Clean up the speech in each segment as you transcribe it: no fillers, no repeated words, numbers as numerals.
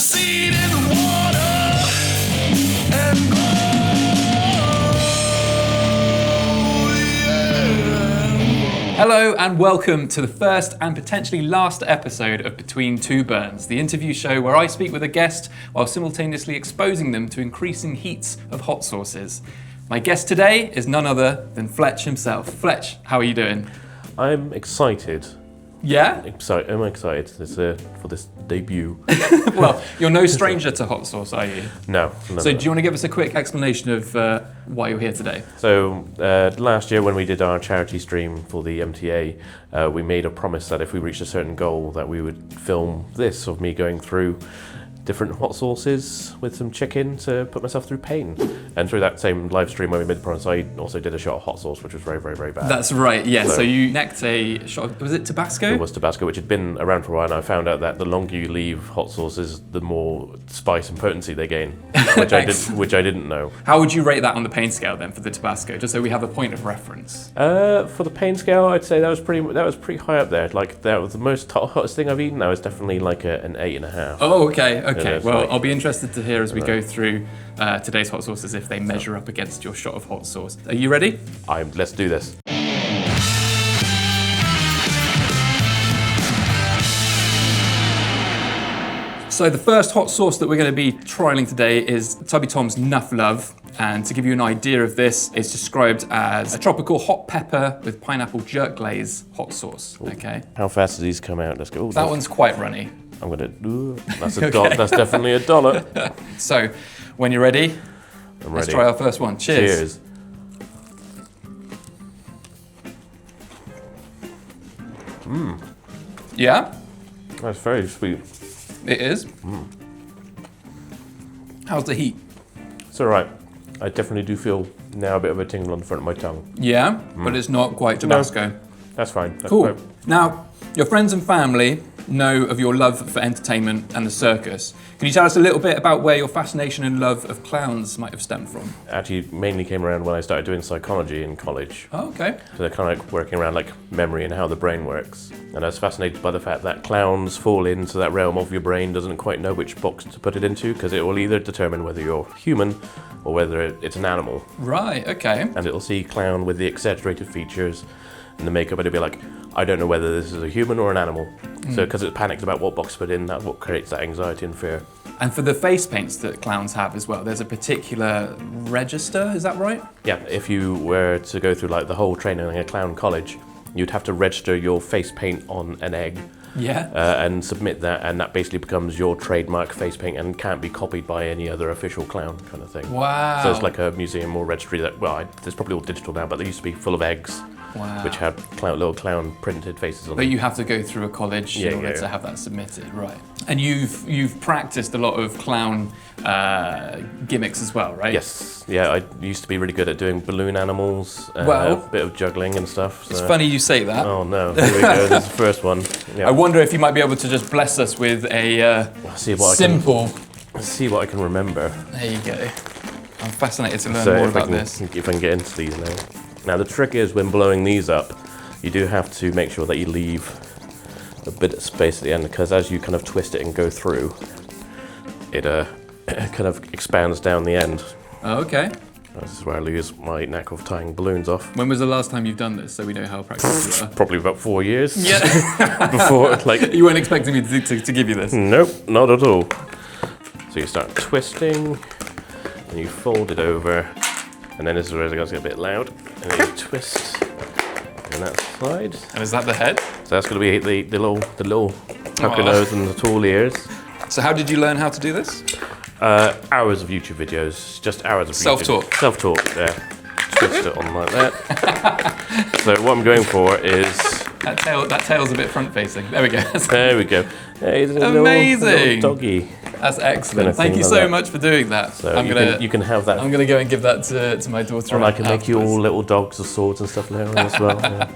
seed in the water and grow, yeah. Hello and welcome to the first and potentially last episode of Between Two Burns, the interview show where I speak with a guest while simultaneously exposing them to increasing heats of hot sauces. My guest today is none other than Fletch himself. Fletch, how are you doing? I'm excited. Yeah? I'm excited for this debut. Well, you're no stranger to hot sauce, are you? No. So do you want to give us a quick explanation of why you're here today? So last year when we did our charity stream for the MTA, we made a promise that if we reached a certain goal that we would film this of me going through different hot sauces with some chicken to put myself through pain. And through that same live stream when we made the promise, I also did a shot of hot sauce, which was very, very, very bad. That's right, yes. So you necked a shot of, was it Tabasco? It was Tabasco, which had been around for a while, and I found out that the longer you leave hot sauces, the more spice and potency they gain, which I didn't know. How would you rate that on the pain scale then for the Tabasco, just so we have a point of reference? For the pain scale, I'd say that was pretty high up there. Like that was the most hottest thing I've eaten. That was definitely like an 8.5. Oh, okay. Well, like, I'll be interested to hear as we go through today's hot sauces if they measure up against your shot of hot sauce. Are you ready? Let's do this. So the first hot sauce that we're going to be trialing today is Tubby Tom's Nuff Love. And to give you an idea of this, it's described as a tropical hot pepper with pineapple jerk glaze hot sauce. Ooh. Okay. How fast do these come out? Let's go. That one's quite runny. I'm gonna. That's a dollar. That's definitely a dollar. So, when you're ready, I'm ready. Let's try our first one. Cheers. Yeah? That's very sweet. It is. How's the heat? It's all right. I definitely do feel now a bit of a tingle on the front of my tongue. Yeah, but it's not quite Tabasco. No, that's fine. That's Cool. Fine. Now, your friends and family know of your love for entertainment and the circus. Can you tell us a little bit about where your fascination and love of clowns might have stemmed from? Actually, mainly came around when I started doing psychology in college. Oh, okay. So they're kind of like working around like memory and how the brain works. And I was fascinated by the fact that clowns fall into that realm of your brain doesn't quite know which box to put it into, because it will either determine whether you're human or whether it's an animal. Right, okay. And it'll see clown with the exaggerated features and the makeup, and it'll be like, I don't know whether this is a human or an animal. So because it's panicked about what box to put in, that's what creates that anxiety and fear. And for the face paints that clowns have as well, there's a particular register, is that right? Yeah, if you were to go through like the whole training in a clown college, you'd have to register your face paint on an egg. Yeah. And submit that, and that basically becomes your trademark face paint and can't be copied by any other official clown kind of thing. Wow. So it's like a museum or registry that, there's probably all digital now, but they used to be full of eggs. Wow. Which had little clown printed faces on them. But you have to go through a college in order to have that submitted, right? And you've practiced a lot of clown gimmicks as well, right? Yes, yeah. I used to be really good at doing balloon animals, well, a bit of juggling and stuff. So. It's funny you say that. Oh no, here we go. This is the first one. Yeah. I wonder if you might be able to just bless us with a simple. Let's see what I can remember. There you go. I'm fascinated to learn more about this. If I can get into these now. Now the trick is when blowing these up, you do have to make sure that you leave a bit of space at the end, because as you kind of twist it and go through, it kind of expands down the end. Oh, okay. This is where I lose my knack of tying balloons off. When was the last time you've done this, so we know how practiced you are? Probably about 4 years. Yeah. Before, like. You weren't expecting me to give you this? Nope, not at all. So you start twisting, and you fold it over, and then this is where it goes a bit loud, and then you twist on that side. And is that the head? So that's going to be the little pucker nose and the tall ears. So how did you learn how to do this? Hours of YouTube videos, just hours of Self-taught. Self-taught, yeah. Twist it on like that. So what I'm going for is... That tail's a bit front-facing. There we go. There we go. Hey, amazing. Little doggy. That's excellent. Thank you so much for doing that. So you can have that. I'm gonna go and give that to my daughter. And I can make you all little dogs with swords and stuff later on as well. Yeah.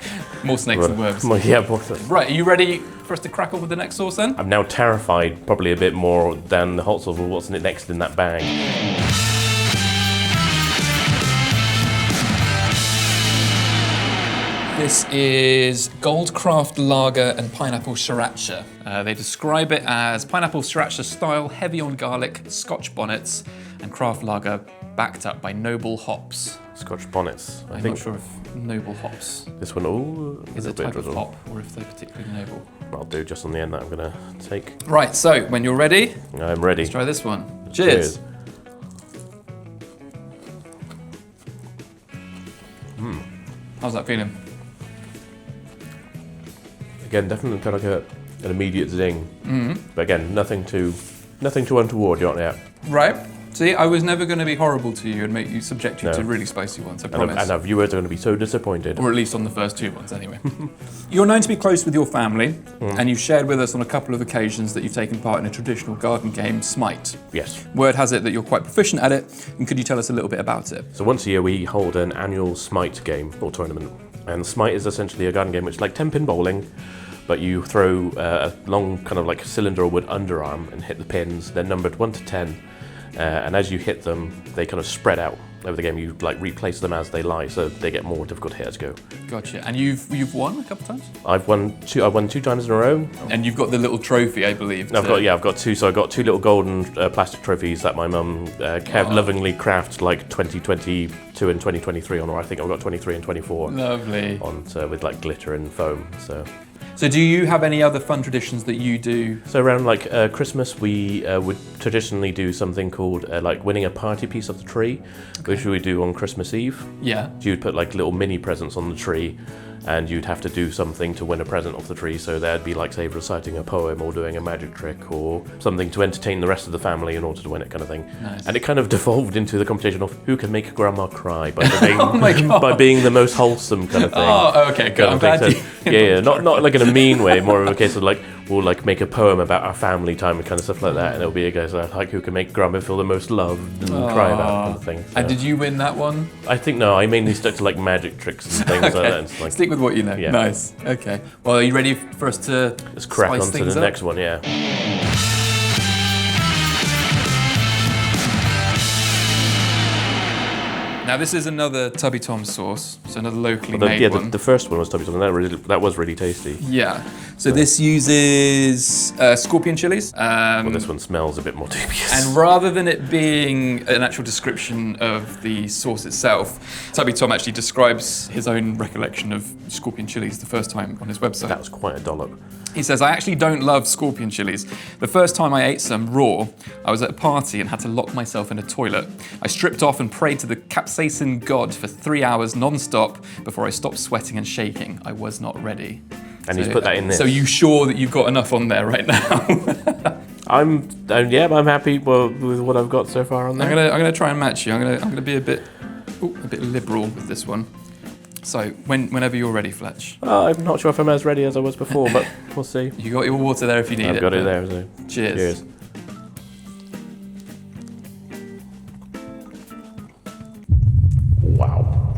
More snakes and worms. Yeah. Right, are you ready for us to crack on with the next sauce then? I'm now terrified, probably a bit more than the hot sauce, of what's next in that bag. This is Goldcraft Lager and Pineapple Sriracha. They describe it as pineapple sriracha style, heavy on garlic, Scotch bonnets, and craft lager backed up by noble hops. Scotch bonnets. I'm not sure if noble hops This one, is a type of hop or if they're particularly noble. I'll do just on the end that I'm going to take. Right, so when you're ready, I'm ready. let's try this one. Cheers. How's that feeling? Again, definitely kind of like an immediate zing. But again, nothing too untoward yet. Right. See, I was never going to be horrible to you and make you subject you to really spicy ones, I promise. And our viewers are going to be so disappointed. Or at least on the first two ones, anyway. You're known to be close with your family, and you've shared with us on a couple of occasions that you've taken part in a traditional garden game, Smite. Yes. Word has it that you're quite proficient at it, and could you tell us a little bit about it? So once a year we hold an annual Smite game or tournament. And Smite is essentially a garden game which is like 10-pin bowling, but you throw a long kind of like cylinder or wood underarm and hit the pins. They're numbered 1 to 10. And as you hit them, they kind of spread out over the game. You like replace them as they lie, so they get more difficult to hit as you go. Gotcha. And you've won a couple times? I've won 2 times in a row. And you've got the little trophy, I believe. I've got 2. So I got 2 little golden plastic trophies that my mum lovingly crafted like 2022 and 2023 on, or I think I've got 23 and 24 Lovely. on with like glitter and foam. So do you have any other fun traditions that you do? So around like Christmas, we would traditionally do something called like winning a party piece off the tree, which we do on Christmas Eve. Yeah. So you'd put like little mini presents on the tree, and you'd have to do something to win a present off the tree. So there'd be like, say, reciting a poem or doing a magic trick or something to entertain the rest of the family in order to win it, kind of thing. Nice. And it kind of devolved into the competition of who can make grandma cry by being, Oh my God. by being the most wholesome kind of thing. Oh, okay, good. I'm glad you... Yeah, not like in a mean way, more of a case of like, we'll like make a poem about our family time and kind of stuff like that, and it'll be a guy like who can make grandma feel the most loved and cry about it kind of thing. So. And did you win that one? I think no, I mainly stuck to like magic tricks and things like that. It's like, Stick with what you know. Yeah. Nice. Okay. Well, are you ready for us to let's crack spice on to things the up? next one, yeah. Now this is another Tubby Tom sauce, so another locally made one. The first one was Tubby Tom, and that was really tasty. Yeah. So this uses scorpion chilies. Well, this one smells a bit more dubious. And rather than it being an actual description of the sauce itself, Tubby Tom actually describes his own recollection of scorpion chilies the first time on his website. That was quite a dollop. He says, I actually don't love scorpion chilies. The first time I ate some raw, I was at a party and had to lock myself in a toilet. I stripped off and prayed to the capsaicin god for 3 hours non-stop before I stopped sweating and shaking. I was not ready. And he's put that in this. So you sure that you've got enough on there right now? I'm happy with what I've got so far on there. I'm gonna try and match you. I'm gonna be a bit liberal with this one. So whenever you're ready, Fletch. I'm not sure if I'm as ready as I was before, but we'll see. You got your water there if you need it. I've got it there. So. Cheers. Wow.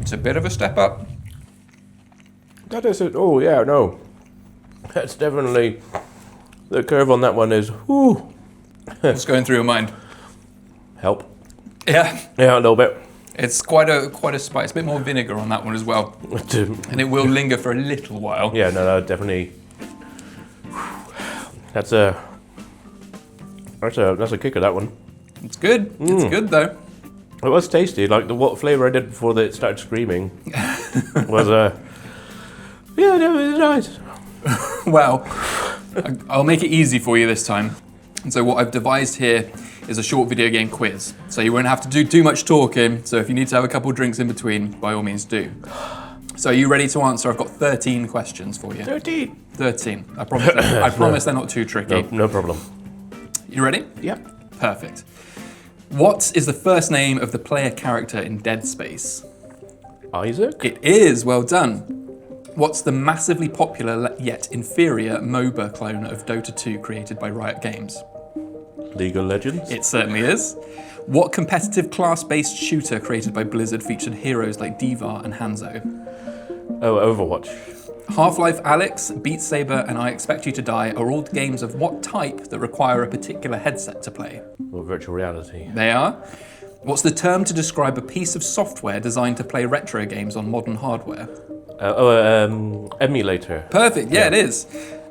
It's a bit of a step up. That is it. Oh yeah, no. That's definitely the curve on that one is. Whoo. What's going through your mind? Help. Yeah. Yeah, a little bit. It's quite a spice. A bit more vinegar on that one as well, and it will linger for a little while. Yeah, no, definitely. That's a kicker, that one. It's good. It's good though. It was tasty. Like what flavour I did before it started screaming was yeah, no, it was nice. Well, I'll make it easy for you this time. And so what I've devised here is a short video game quiz. So you won't have to do too much talking. So if you need to have a couple drinks in between, by all means do. So are you ready to answer? I've got 13 questions for you. 13. I promise they're not too tricky. No problem. You ready? Yep. Perfect. What is the first name of the player character in Dead Space? Isaac? It is, well done. What's the massively popular yet inferior MOBA clone of Dota 2 created by Riot Games? League of Legends? It certainly is. What competitive class-based shooter created by Blizzard featured heroes like D.Va and Hanzo? Oh, Overwatch. Half-Life Alyx, Beat Saber, and I Expect You to Die are all games of what type that require a particular headset to play? Or virtual reality. They are. What's the term to describe a piece of software designed to play retro games on modern hardware? Emulator. Perfect, yeah, it is.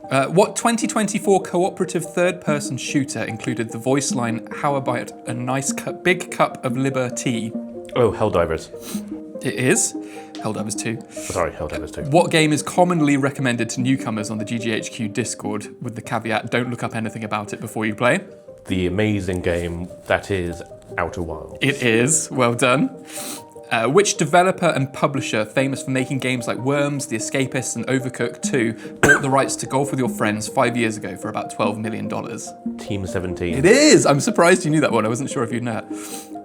What 2024 cooperative third-person shooter included the voice line, "How about a nice big cup of liberty"? Oh, Helldivers. It is. Helldivers 2. Sorry, Helldivers 2. What game is commonly recommended to newcomers on the GGHQ Discord with the caveat, don't look up anything about it before you play? The amazing game that is Outer Wilds. It is. Well done. Which developer and publisher, famous for making games like Worms, The Escapists, and Overcooked 2, bought the rights to Golf with Your Friends 5 years ago for about $12 million? Team 17. It is! I'm surprised you knew that one. I wasn't sure if you'd know it.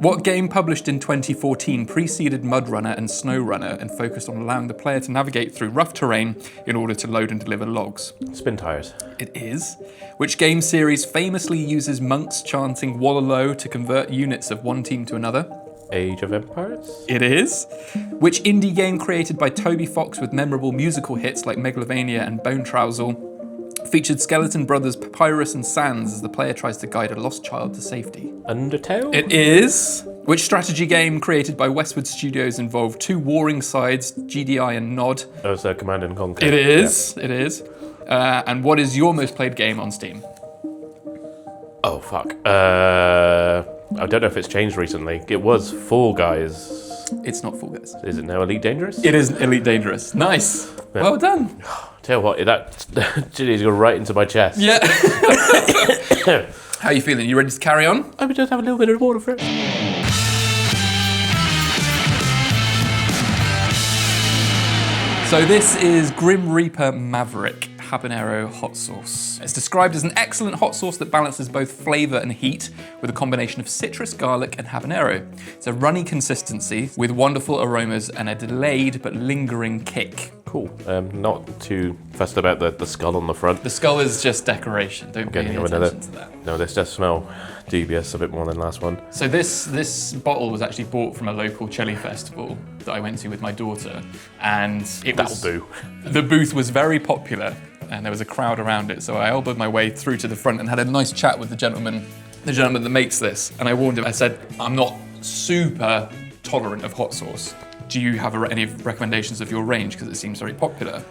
What game published in 2014 preceded Mud Runner and Snow Runner and focused on allowing the player to navigate through rough terrain in order to load and deliver logs? Spin Tires. It is. Which game series famously uses monks chanting Wallaloo to convert units of one team to another? Age of Empires? It is. Which indie game created by Toby Fox with memorable musical hits like Megalovania and Bone Trousel featured Skeleton Brothers Papyrus and Sans as the player tries to guide a lost child to safety? Undertale? It is. Which strategy game created by Westwood Studios involved two warring sides, GDI and Nod? Oh, so Command and Conquer. It is. Yeah. It is. And what is your most played game on Steam? Oh, fuck. I don't know if it's changed recently. It was Fall Guys. It's not Fall Guys. Is it now Elite Dangerous? It is Elite Dangerous. Nice. Yeah. Well done. Tell you what, that chili's going right into my chest. Yeah. How are you feeling? You ready to carry on? I would just have a little bit of water for it. So this is Grim Reaper Maverick Habanero Hot Sauce. It's described as an excellent hot sauce that balances both flavour and heat with a combination of citrus, garlic and habanero. It's a runny consistency with wonderful aromas and a delayed but lingering kick. Cool. Not too fussed about the skull on the front. The skull is just decoration, don't pay any attention to that. No, this does smell dubious a bit more than last one. So this bottle was actually bought from a local chili festival that I went to with my daughter, and That'll do. The booth was very popular and there was a crowd around it, so I elbowed my way through to the front and had a nice chat with the gentleman that makes this, and I warned him. I said, I'm not super tolerant of hot sauce. Do you have any recommendations of your range, because it seems very popular?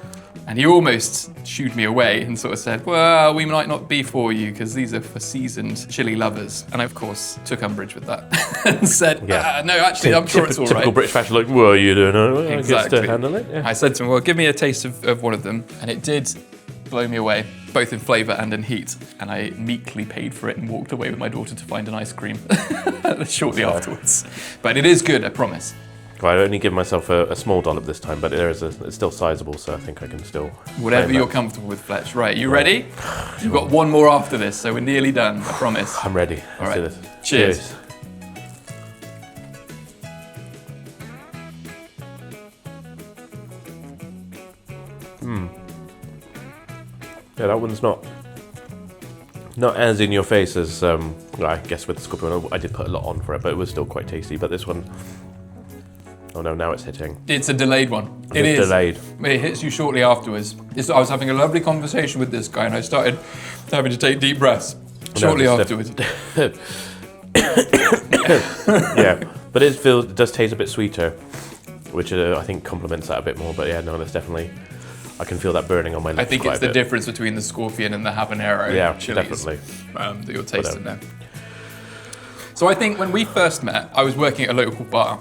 And he almost shooed me away and sort of said, well, we might not be for you because these are for seasoned chili lovers. And I, of course, took umbrage with that and said, no, actually, I'm sure it's all right. Typical British fashion, like, what are you doing? Exactly. I guess to handle it. Yeah. I said to him, well, give me a taste of one of them. And it did blow me away, both in flavour and in heat. And I meekly paid for it and walked away with my daughter to find an ice cream shortly afterwards. But it is good, I promise. Well, I only give myself a small dollop this time, but it's still sizable, so I think I can still... Whatever you're comfortable with, Fletch. Right, you ready? You've got one more after this, so we're nearly done, I promise. I'm ready. Let's do this. Cheers. Yeah, that one's not as in your face as, I guess with the Scorpion, I did put a lot on for it, but it was still quite tasty. But this one... Oh no, now it's hitting. It's a delayed one. It is delayed. It hits you shortly afterwards. I was having a lovely conversation with this guy and I started having to take deep breaths shortly afterwards. Yeah, but it does taste a bit sweeter, which I think complements that a bit more. But yeah, no, that's definitely, I can feel that burning on my lips. I think it's the difference between the Scorpion and the habanero chilies, definitely. That you're tasting there. So I think when we first met, I was working at a local bar.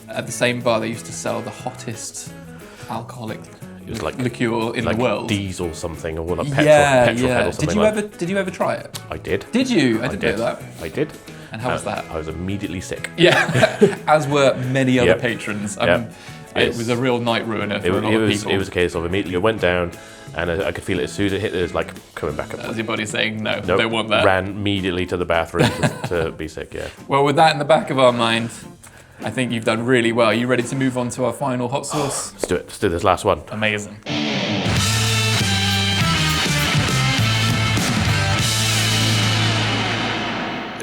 At the same bar, they used to sell the hottest alcoholic liqueur in the world. Diesel something, or like petrol head or something. Did you ever try it? I did. Did you? I didn't know that. I did. And how was that? I was immediately sick. Yeah, as were many other patrons. It was a real night ruiner for a lot of people. It was a case of immediately I went down, and I could feel it as soon as it hit. It was like coming back up. As your body saying, no, don't want that. Ran immediately to the bathroom to be sick. Yeah. Well, with that in the back of our mind, I think you've done really well. Are you ready to move on to our final hot sauce? Let's do it. Let's do this last one. Amazing.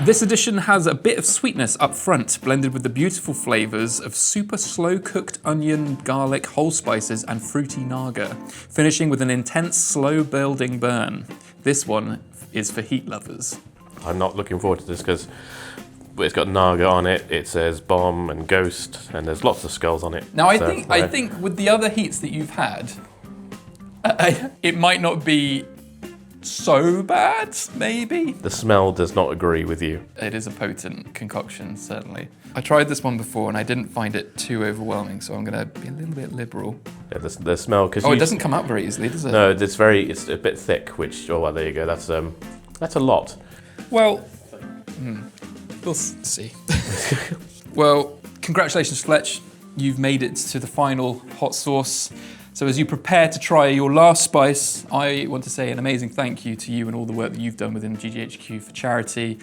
This edition has a bit of sweetness up front, blended with the beautiful flavours of super slow-cooked onion, garlic, whole spices, and fruity naga, finishing with an intense, slow-building burn. This one is for heat lovers. I'm not looking forward to this because It's got Naga on it. It says bomb and ghost, and there's lots of skulls on it. Now, I think with the other heats that you've had, it might not be so bad, maybe. The smell does not agree with you. It is a potent concoction, certainly. I tried this one before and I didn't find it too overwhelming, so I'm going to be a little bit liberal. Yeah, the smell, because it doesn't come out very easily, does it? No, it's a bit thick. Which, oh well, there you go. That's a lot. Well, we'll see. Well, congratulations, Fletch. You've made it to the final hot sauce. So as you prepare to try your last spice, I want to say an amazing thank you to you and all the work that you've done within GGHQ for charity.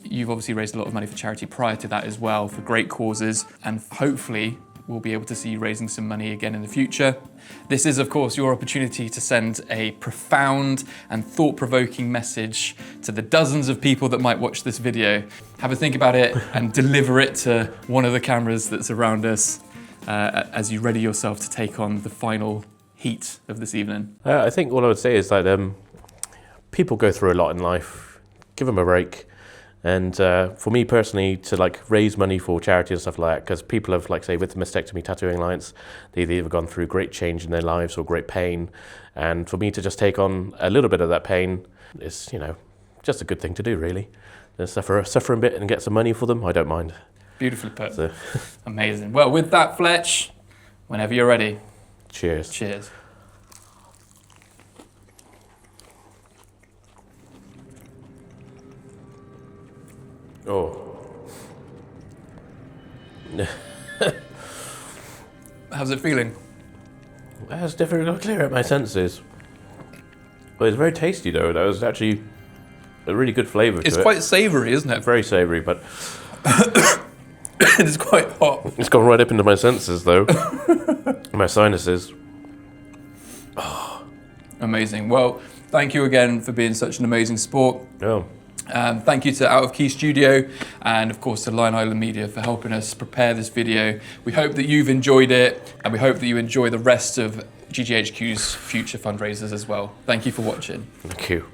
You've obviously raised a lot of money for charity prior to that as well, for great causes, and hopefully we'll be able to see you raising some money again in the future. This is, of course, your opportunity to send a profound and thought-provoking message to the dozens of people that might watch this video. Have a think about it and deliver it to one of the cameras that's around us as you ready yourself to take on the final heat of this evening. I think what I would say is that people go through a lot in life. Give them a break. And for me personally, to like raise money for charity and stuff like that, because people have, like say, with the Mastectomy Tattooing Alliance, they've either gone through great change in their lives or great pain. And for me to just take on a little bit of that pain is, just a good thing to do, really. Suffer a bit and get some money for them, I don't mind. Beautifully put. So. Amazing. Well, with that, Fletch, whenever you're ready. Cheers. Cheers. Oh. How's it feeling? It's difficult to clear out my senses. Well, it's very tasty though. That was actually a really good flavour to it. It's quite savoury, isn't it? Very savoury, but it's quite hot. It's gone right up into my senses though. My sinuses. Oh. Amazing. Well, thank you again for being such an amazing sport. Oh. Thank you to Out of Key Studio and of course to Lion Island Media for helping us prepare this video. We hope that you've enjoyed it and we hope that you enjoy the rest of GGHQ's future fundraisers as well. Thank you for watching. Thank you.